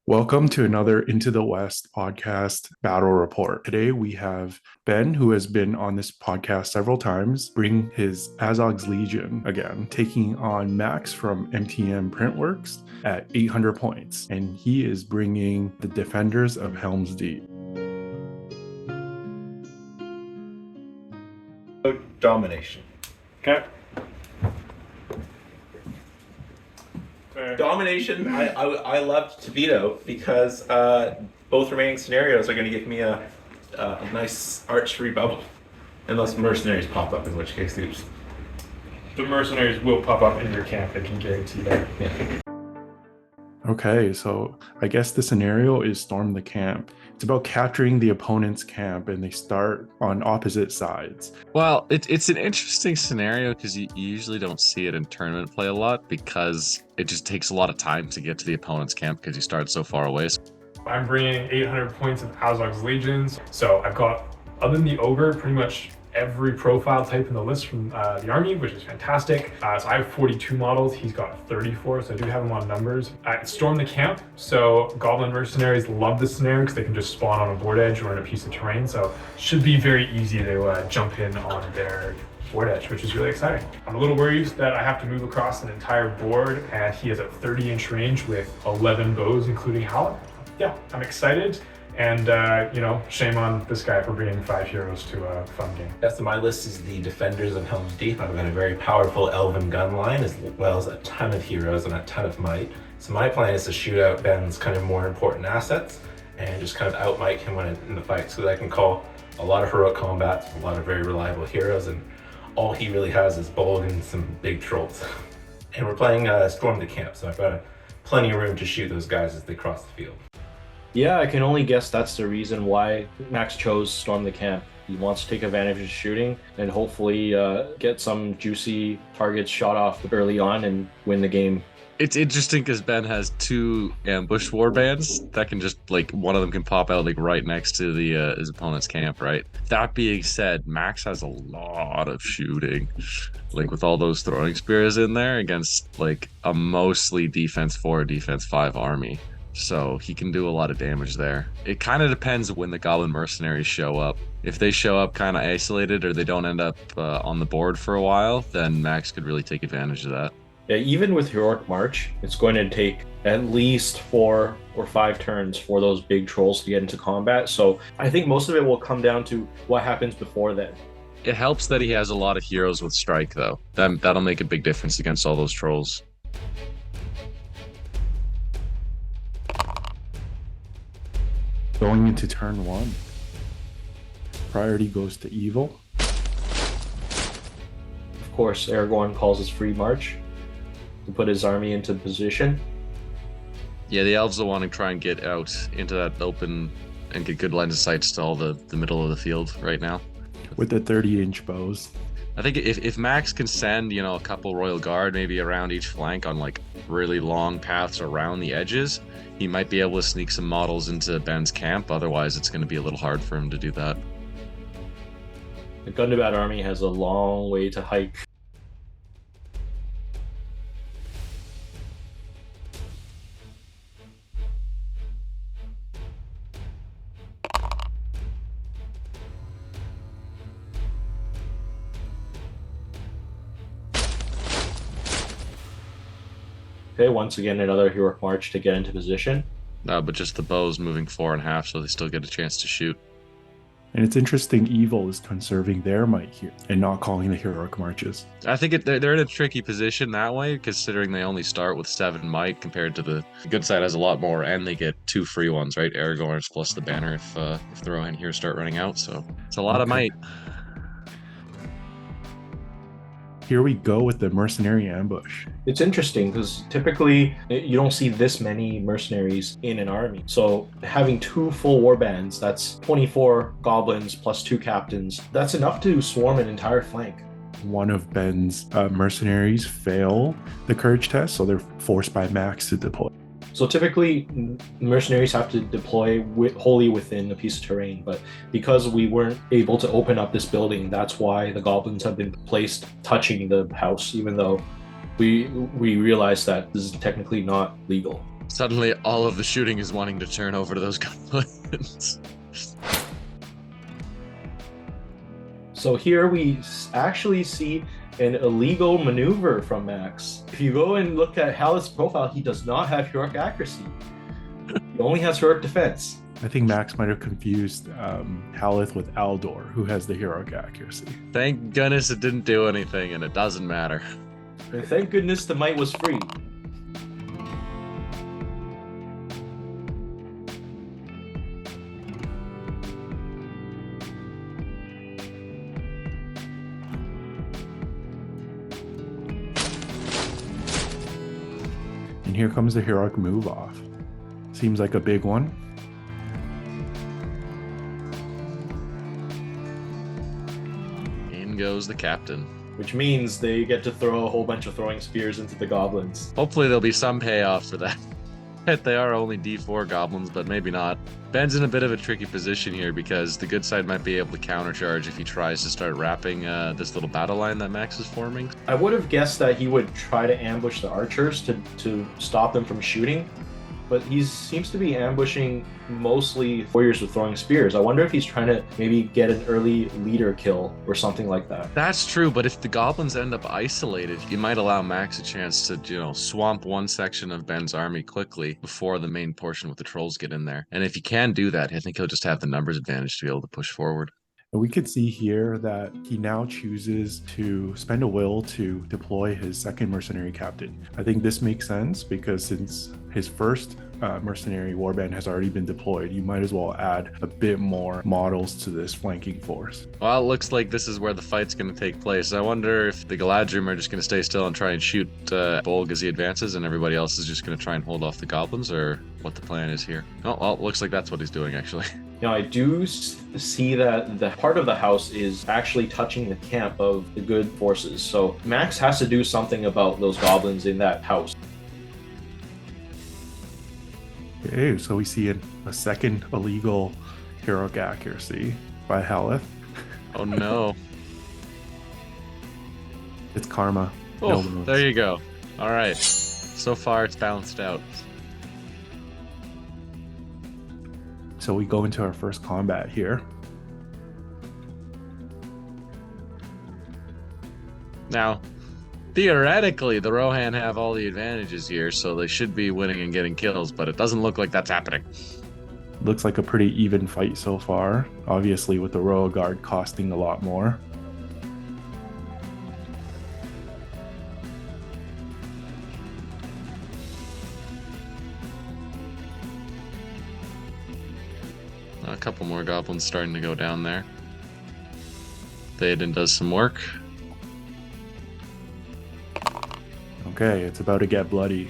Welcome to another Into the West podcast battle report. Today we have Ben, who has been on this podcast several times, bring his Azog's Legion again, taking on Max from MTM Printworks at 800 points. And he is bringing the Defenders of Helm's Deep. Domination. Okay. Domination, I loved to veto because both remaining scenarios are going to give me a nice archery bubble. Unless mercenaries pop up, in which case, oops. The mercenaries will pop up in your camp, I can guarantee that. Yeah. Okay, so I guess the scenario is Storm the Camp. It's about capturing the opponent's camp, and they start on opposite sides. Well, it's an interesting scenario because you usually don't see it in tournament play a lot because it just takes a lot of time to get to the opponent's camp because you start so far away. I'm bringing 800 points of Azog's Legions, so I've got, other than the Ogre, pretty much every profile type in the list from the army, which is fantastic. So I have 42 models, he's got 34, so I do have him on numbers. Storm the Camp, so Goblin Mercenaries love this scenario because they can just spawn on a board edge or in a piece of terrain, so should be very easy to jump in on their board edge, which is really exciting. I'm a little worried that I have to move across an entire board, and he has a 30-inch range with 11 bows, including Helm. Yeah, I'm excited. And, shame on this guy for bringing 5 heroes to a fun game. Next on my list is the Defenders of Helm's Deep. I've got a very powerful elven gun line, as well as a ton of heroes and a ton of might. So my plan is to shoot out Ben's kind of more important assets and just kind of out-might him in the fight so that I can call a lot of heroic combats with a lot of very reliable heroes, and all he really has is Bolg and some big trolls. And we're playing Storm the Camp, so I've got plenty of room to shoot those guys as they cross the field. Yeah, I can only guess that's the reason why Max chose Storm the Camp. He wants to take advantage of shooting and hopefully get some juicy targets shot off early on and win the game. It's interesting because Ben has 2 ambush warbands that can just, one of them can pop out, right next to the his opponent's camp, right? That being said, Max has a lot of shooting, with all those throwing spears in there against, a mostly defense 4, defense 5 army. So he can do a lot of damage there. It kind of depends when the Goblin Mercenaries show up. If they show up kind of isolated or they don't end up on the board for a while, then Max could really take advantage of that. Yeah, even with Heroic March, it's going to take at least 4 or 5 turns for those big trolls to get into combat. So I think most of it will come down to what happens before then. It helps that he has a lot of heroes with strike, though. That'll make a big difference against all those trolls. Going into turn 1, priority goes to Evil. Of course, Aragorn calls his free march to put his army into position. Yeah, the elves will want to try and get out into that open and get good lines of sight to all the middle of the field right now. With the 30-inch bows. I think if Max can send, a couple Royal Guard maybe around each flank on really long paths around the edges, he might be able to sneak some models into Ben's camp. Otherwise, it's going to be a little hard for him to do that. The Gundabad army has a long way to hike. Okay, once again, another Heroic March to get into position. No, but just the bows moving 4.5, so they still get a chance to shoot. And it's interesting, Evil is conserving their might here and not calling the Heroic Marches. I think they're in a tricky position that way, considering they only start with 7 might compared to the good side has a lot more, and they get 2 free ones, right? Aragorn's plus the banner if the Rohan here start running out, so it's a lot of might. Here we go with the mercenary ambush. It's interesting because typically you don't see this many mercenaries in an army. So having 2 full warbands, that's 24 goblins plus 2 captains. That's enough to swarm an entire flank. One of Ben's mercenaries fail the courage test, so they're forced by Max to deploy. So typically, mercenaries have to deploy wholly within a piece of terrain, but because we weren't able to open up this building, that's why the goblins have been placed touching the house, even though we realized that this is technically not legal. Suddenly, all of the shooting is wanting to turn over to those goblins. So here we actually see an illegal maneuver from Max. If you go and look at Haleth's profile, he does not have heroic accuracy. He only has heroic defense. I think Max might have confused Haleth with Aldor, who has the heroic accuracy. Thank goodness it didn't do anything, and it doesn't matter. And thank goodness the might was free. And here comes the heroic move off. Seems like a big one. In goes the captain. Which means they get to throw a whole bunch of throwing spears into the goblins. Hopefully there'll be some payoff for that. They are only D4 goblins, but maybe not. Ben's in a bit of a tricky position here because the good side might be able to countercharge if he tries to start wrapping this little battle line that Max is forming. I would have guessed that he would try to ambush the archers to stop them from shooting, but he seems to be ambushing mostly warriors with throwing spears. I wonder if he's trying to maybe get an early leader kill or something like that. That's true, but if the goblins end up isolated, you might allow Max a chance to, swamp one section of Ben's army quickly before the main portion with the trolls get in there. And if he can do that, I think he'll just have the numbers advantage to be able to push forward. And we could see here that he now chooses to spend a will to deploy his second mercenary captain. I think this makes sense because since his first mercenary warband has already been deployed, you might as well add a bit more models to this flanking force. Well, it looks like this is where the fight's going to take place. I wonder if the Galadrim are just going to stay still and try and shoot Bolg as he advances, and everybody else is just going to try and hold off the goblins, or what the plan is here. Oh, well, it looks like that's what he's doing, actually. Now, I do see that the part of the house is actually touching the camp of the good forces. So Max has to do something about those goblins in that house. Okay, so we see a second illegal heroic accuracy by Haleth. Oh no. It's karma. Oh, there you go. All right. So far, it's balanced out. So we go into our first combat here. Now, theoretically, the Rohan have all the advantages here, so they should be winning and getting kills, but it doesn't look like that's happening. Looks like a pretty even fight so far, obviously with the Royal Guard costing a lot more. A couple more goblins starting to go down there. Theoden does some work. Okay, it's about to get bloody.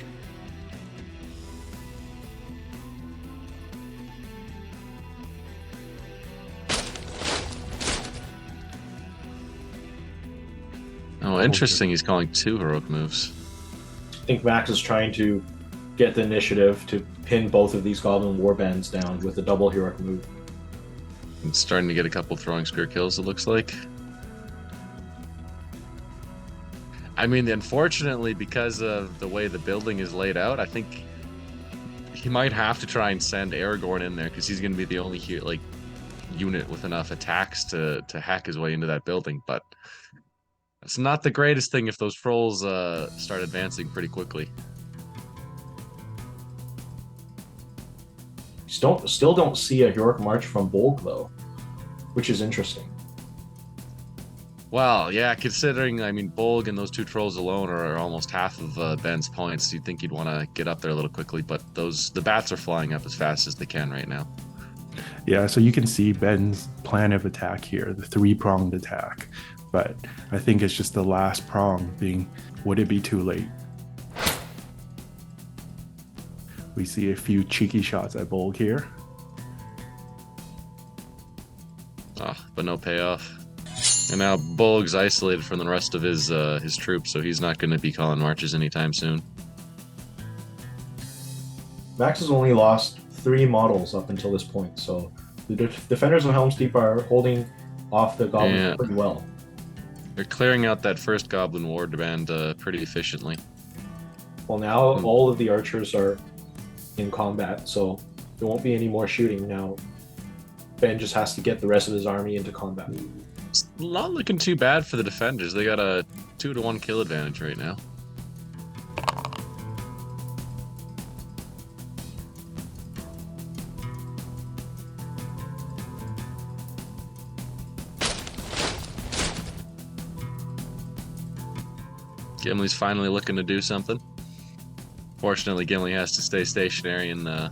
Oh, interesting. He's calling 2 heroic moves. I think Max is trying to get the initiative to pin both of these goblin warbands down with a double heroic move. It's starting to get a couple throwing spear kills, it looks like. I mean, unfortunately, because of the way the building is laid out, I think he might have to try and send Aragorn in there because he's going to be the only unit with enough attacks to hack his way into that building. But it's not the greatest thing if those trolls start advancing pretty quickly. Still don't see a heroic march from Bolg though, which is interesting. Well, yeah, considering, I mean, Bolg and those 2 trolls alone are almost half of Ben's points, you'd think he'd want to get up there a little quickly, but the bats are flying up as fast as they can right now. Yeah, so you can see Ben's plan of attack here, the 3-pronged attack. But I think it's just the last prong being, would it be too late? We see a few cheeky shots at Bolg here. Oh, but no payoff. And now Bolg's isolated from the rest of his troops, so he's not going to be calling marches anytime soon. Max has only lost 3 models up until this point, so the defenders of Helm's Deep are holding off the goblins pretty well. They're clearing out that first goblin ward band pretty efficiently. Well, now all of the archers are in combat, so there won't be any more shooting now. Ben just has to get the rest of his army into combat. It's not looking too bad for the defenders. They got a 2-to-1 kill advantage right now. Gimli's finally looking to do something. Fortunately, Gimli has to stay stationary in the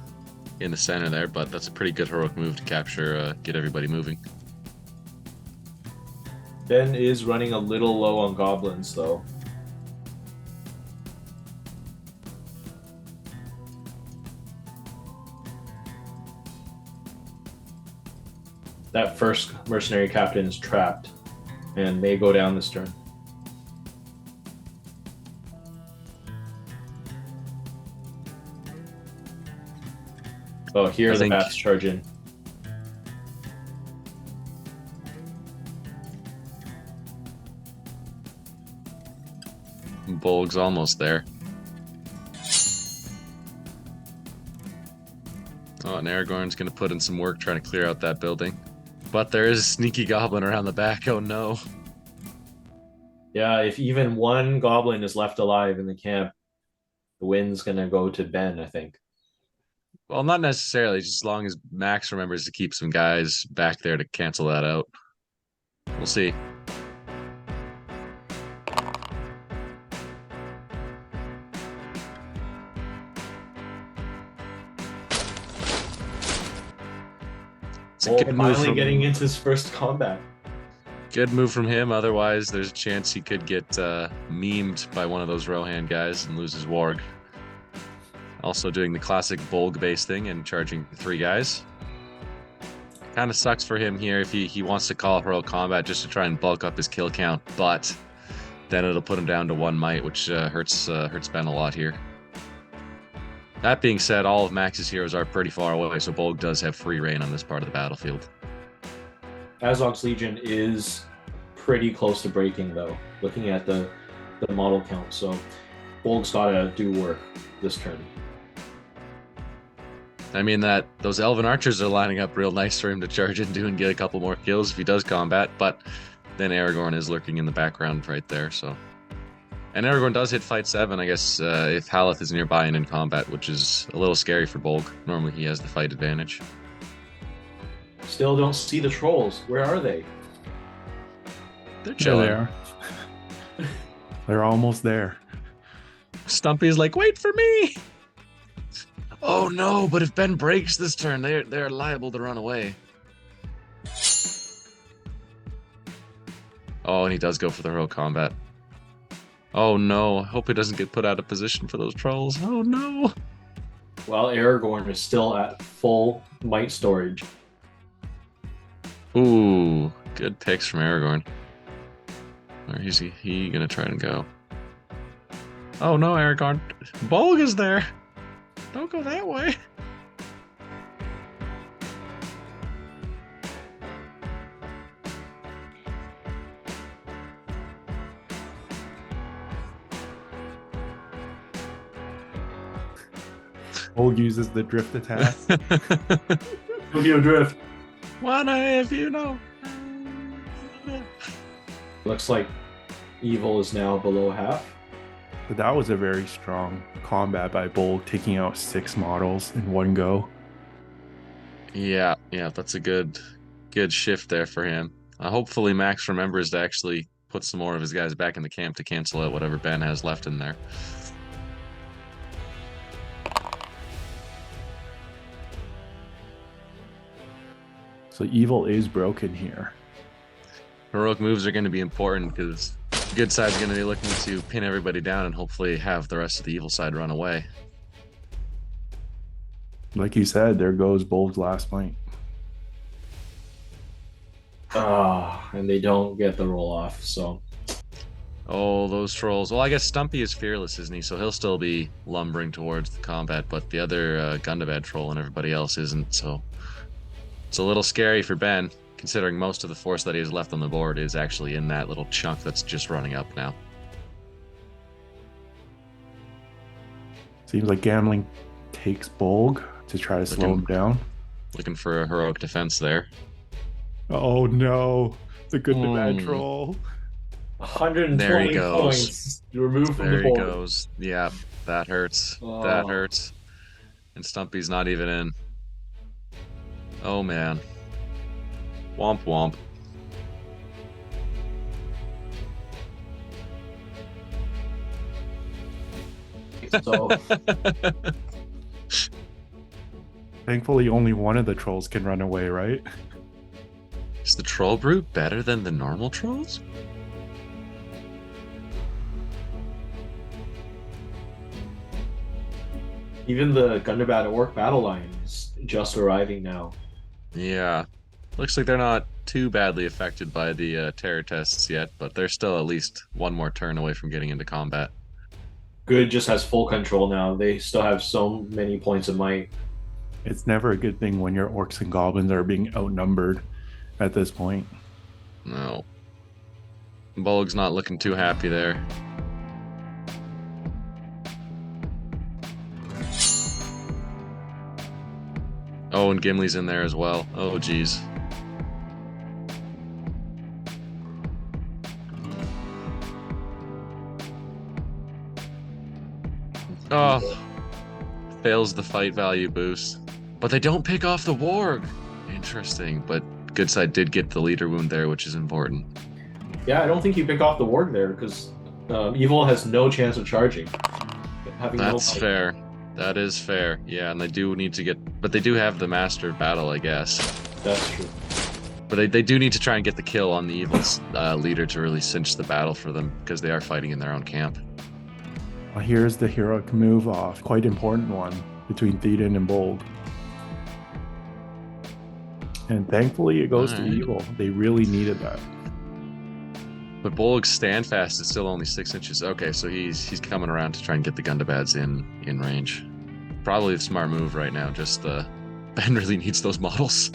center there, but that's a pretty good heroic move to capture, get everybody moving. Ben is running a little low on goblins, though. That first mercenary captain is trapped and may go down this turn. Oh, here the bats charge in. Bolg's almost there. Oh, and Aragorn's going to put in some work trying to clear out that building. But there is a sneaky goblin around the back. Oh no. Yeah, if even one goblin is left alive in the camp, the win's going to go to Ben, I think. Well, not necessarily, just as long as Max remembers to keep some guys back there to cancel that out. We'll see. It's a good move finally getting into his first combat. Good move from him, otherwise there's a chance he could get memed by one of those Rohan guys and lose his warg. Also doing the classic Bolg base thing and charging 3 guys. Kind of sucks for him here if he wants to call heroic combat just to try and bulk up his kill count, but then it'll put him down to 1 might, which hurts Ben a lot here. That being said, all of Max's heroes are pretty far away, so Bolg does have free reign on this part of the battlefield. Azog's Legion is pretty close to breaking, though, looking at the model count, so Bolg's got to do work this turn. I mean, those Elven Archers are lining up real nice for him to charge into and get a couple more kills if he does combat, but then Aragorn is lurking in the background right there, so... And Aragorn does hit fight 7, I guess, if Haleth is nearby and in combat, which is a little scary for Bolg. Normally he has the fight advantage. Still don't see the trolls. Where are they? They're chilling. Yeah, they are. They're almost there. Stumpy's like, wait for me! Oh no, but if Ben breaks this turn, they're liable to run away. Oh, and he does go for the heroic combat. Oh no, I hope he doesn't get put out of position for those trolls. Oh no! Well, Aragorn is still at full might storage. Ooh, good picks from Aragorn. Where is he gonna try and go? Oh no, Aragorn. Bolg is there! Don't go that way! Bolg uses the drift attack. Tokyo Drift. Wanna if you know. Looks like evil is now below half. But that was a very strong combat by Bolg, taking out 6 models in one go. Yeah, that's a good shift there for him. Hopefully Max remembers to actually put some more of his guys back in the camp to cancel out whatever Ben has left in there. So evil is broken here. Heroic moves are going to be important because the good side's going to be looking to pin everybody down and hopefully have the rest of the evil side run away. Like you said, there goes Bolg's last might. And they don't get the roll off, so... Oh, those trolls. Well, I guess Stumpy is fearless, isn't he? So he'll still be lumbering towards the combat, but the other Gundabad troll and everybody else isn't, so... It's a little scary for Ben, considering most of the force that he has left on the board is actually in that little chunk that's just running up now. Seems like gambling takes Bolg to try to slow him down. Looking for a heroic defense there. Oh no, the good to bad troll. 120 There he goes. points removed from There the he board. goes. Yeah, that hurts. Oh. That hurts. And Stumpy's not even in. Oh man. Womp womp. So Thankfully, only one of the trolls can run away, right? Is the troll brute better than the normal trolls? even the Gundabad Orc battle line is just arriving now. Yeah. Looks like they're not too badly affected by the terror tests yet, but they're still at least one more turn away from getting into combat. Good just has full control now. They still have so many points of might. It's never a good thing when your orcs and goblins are being outnumbered at this point. No. Bolg's not looking too happy there. Oh, and Gimli's in there as well. Oh, geez. Oh, fails the fight value boost. But they don't pick off the warg. Interesting, but good side did get the leader wound there, which is important. Yeah, I don't think you pick off the warg there because Evil has no chance of charging. That's fair. That is fair. Yeah, and they do need to get... But they do have the Master of Battle, I guess. That's true. But they do need to try and get the kill on the Evil's leader to really cinch the battle for them, because they are fighting in their own camp. Well, here's the heroic move off. Quite important one between Theoden and Bolg. And thankfully it goes to Evil. They really needed that. But Bolg's standfast is still only 6 inches. Okay, so he's coming around to try and get the Gundabads in range. Probably a smart move right now. Just Ben really needs those models.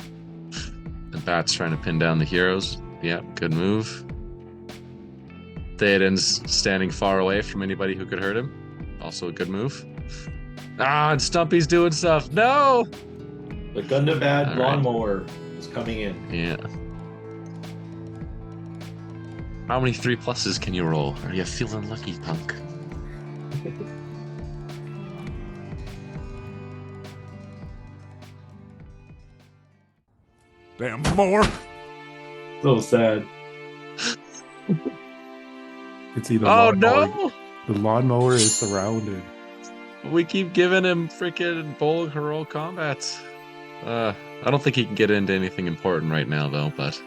And Bat's trying to pin down the heroes. Yeah, good move. Theoden's standing far away from anybody who could hurt him. Also a good move. Ah, and Stumpy's doing stuff. No! The Gundabad All lawnmower is coming in. Yeah. How many 3+s can you roll? Are you feeling lucky, punk? Damn more. So sad. You can see the Oh lawnmower. no! The lawnmower is surrounded. We keep giving him freaking Bolg heroic combats. I don't think he can get into anything important right now, though, but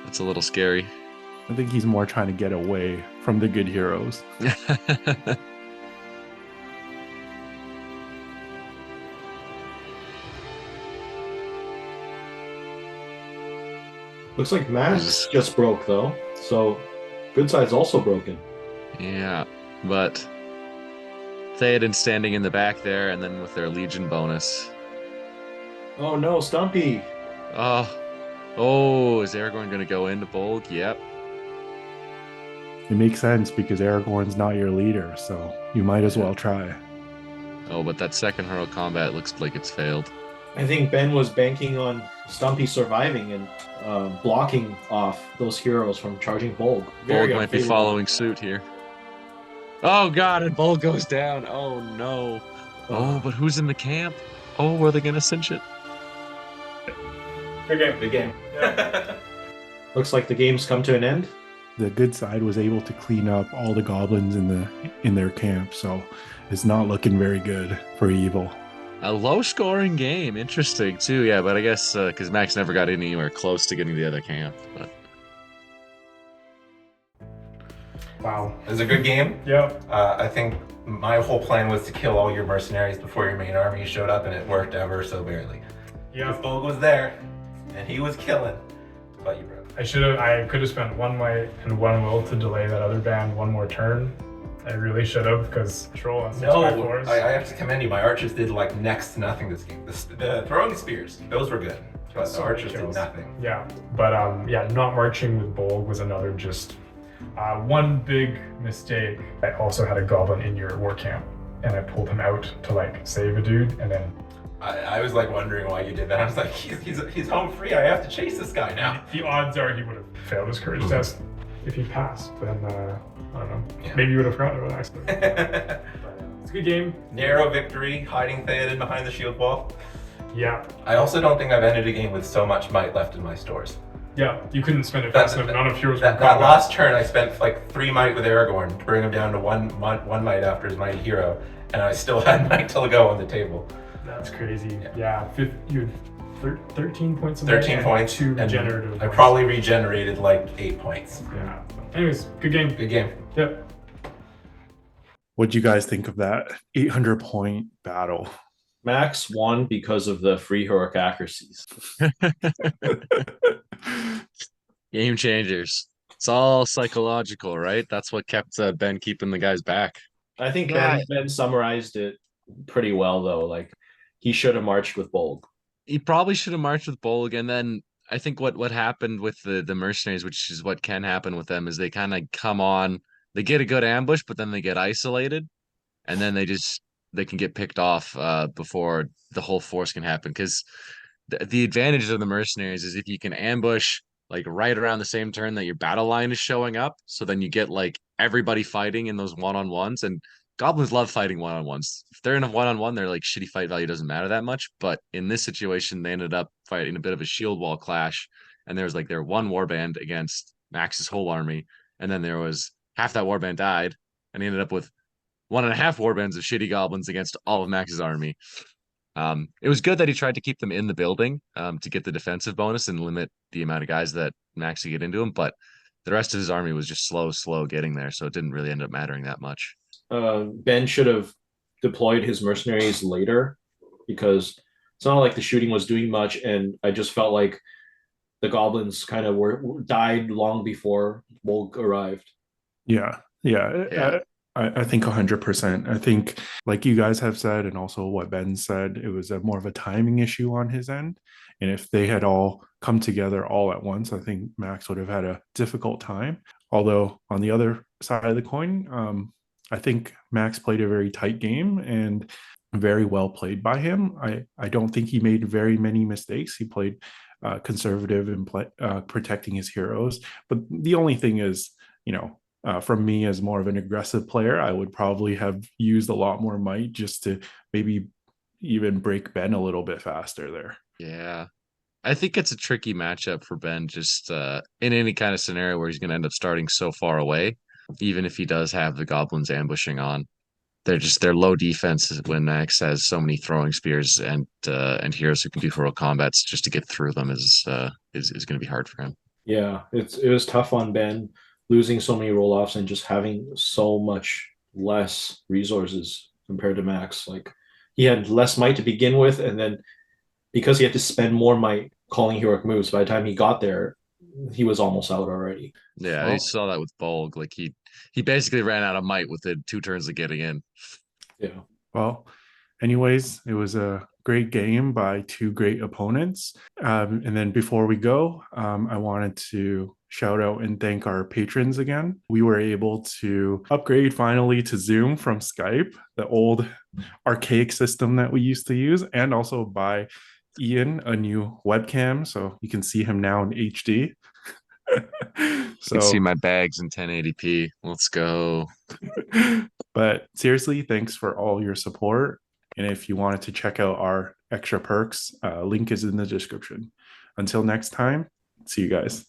that's a little scary. I think he's more trying to get away from the good heroes. Looks like Max just broke though, so good side's also broken. Yeah, but Theoden standing in the back there, and then with their Legion bonus. Oh no, Stumpy! Oh, is Aragorn going to go into Bolg? Yep. It makes sense because Aragorn's not your leader, so you might as well try. Oh, but that second heroic combat looks like it's failed. I think Ben was banking on Stumpy surviving and blocking off those heroes from charging Bolg. Bolg might be following suit here. Oh god, and Bolg goes down. Oh no. Oh, but who's in the camp? Oh, are they going to cinch it? Good game. Good game. Yeah. Looks like the game's come to an end. The good side was able to clean up all the goblins in their camp, so it's not looking very good for Evil. A low-scoring game. Interesting, too. Yeah, but I guess because Max never got anywhere close to getting the other camp. But Wow. It was a good game. Yep. I think my whole plan was to kill all your mercenaries before your main army showed up, and it worked ever so barely. Yep. Bolg was there, and he was killing, but you broke. I could have spent one might and one will to delay that other band one more turn. I really should have, because troll on 6x4s. I have to commend you. My archers did like next to nothing this game. The throwing spears, those were good, but the archers did nothing. Yeah, but yeah, not marching with Bolg was another just one big mistake. I also had a goblin in your war camp, and I pulled him out to like save a dude, and then I was like wondering why you did that. I was like, he's home free. I have to chase this guy now. the odds are he would have failed his courage test if he passed. Then I don't know. Yeah. Maybe he would have forgotten about accident. But, it's a good game. Narrow victory, hiding Theoden behind the shield wall. Yeah. I also don't think I've ended a game with so much might left in my stores. Yeah, you couldn't spend it fast enough. None of heroes that last turn, I spent like 3 might with Aragorn to bring him down to one might after his mighty hero, and I still had might till go on the table. That's crazy. Yeah, you had 13 points of 13 might points. and 2 and regenerative I points. probably regenerated like 8 points. Yeah. Anyways, good game. Good game. Yep. What'd you guys think of that 800-point battle? Max won because of the free heroic accuracies. Game changers. It's all psychological, right? That's what kept Ben keeping the guys back. I think Yeah. Ben summarized it pretty well, though. Like, he should have marched with Bolg. He probably should have marched with Bolg, and then I think what happened with the mercenaries, which is what can happen with them, is they kind of come on, they get a good ambush, but then they get isolated, and then they can get picked off before the whole force can happen. Because the advantage of the mercenaries is if you can ambush like right around the same turn that your battle line is showing up, so then you get like everybody fighting in those one-on-ones, and goblins love fighting one-on-ones. If they're in a one-on-one, their like shitty fight value doesn't matter that much. But in this situation, they ended up fighting a bit of a shield wall clash, and there was like their one warband against Max's whole army, and then there was half that warband died, and he ended up with 1.5 warbands of shitty goblins against all of Max's army. It was good that he tried to keep them in the building to get the defensive bonus and limit the amount of guys that Max could get into him, but the rest of his army was just slow getting there, so it didn't really end up mattering that much. Ben should have deployed his mercenaries later, because it's not like the shooting was doing much, and I just felt like the goblins kind of died long before Bolg arrived. Yeah. I think 100%. I think, like you guys have said, and also what Ben said, it was more of a timing issue on his end. And if they had all come together all at once, I think Max would have had a difficult time. Although on the other side of the coin, I think Max played a very tight game and very well played by him. I don't think he made very many mistakes. He played conservative in protecting his heroes. But the only thing is, from me as more of an aggressive player, I would probably have used a lot more might just to maybe even break Ben a little bit faster there. Yeah. I think it's a tricky matchup for Ben just in any kind of scenario where he's going to end up starting so far away, even if he does have the goblins ambushing on. They're low defense when Max has so many throwing spears and heroes who can do heroic combats. Just to get through them is going to be hard for him. Yeah, it was tough on Ben, losing so many roll-offs and just having so much less resources compared to Max. Like, he had less might to begin with, and then because he had to spend more might calling heroic moves, by the time he got there, he was almost out already. Yeah, I saw that with Bolg. Like he basically ran out of might within 2 turns of getting in. Yeah. Well, anyways, it was a great game by 2 great opponents. And then before we go, I wanted to shout out and thank our patrons again. We were able to upgrade finally to Zoom from Skype, the old archaic system that we used to use, and also buy Ian a new webcam so you can see him now in HD. So you can see my bags in 1080p. Let's go. But seriously, thanks for all your support. And if you wanted to check out our extra perks, link is in the description. Until next time, see you guys.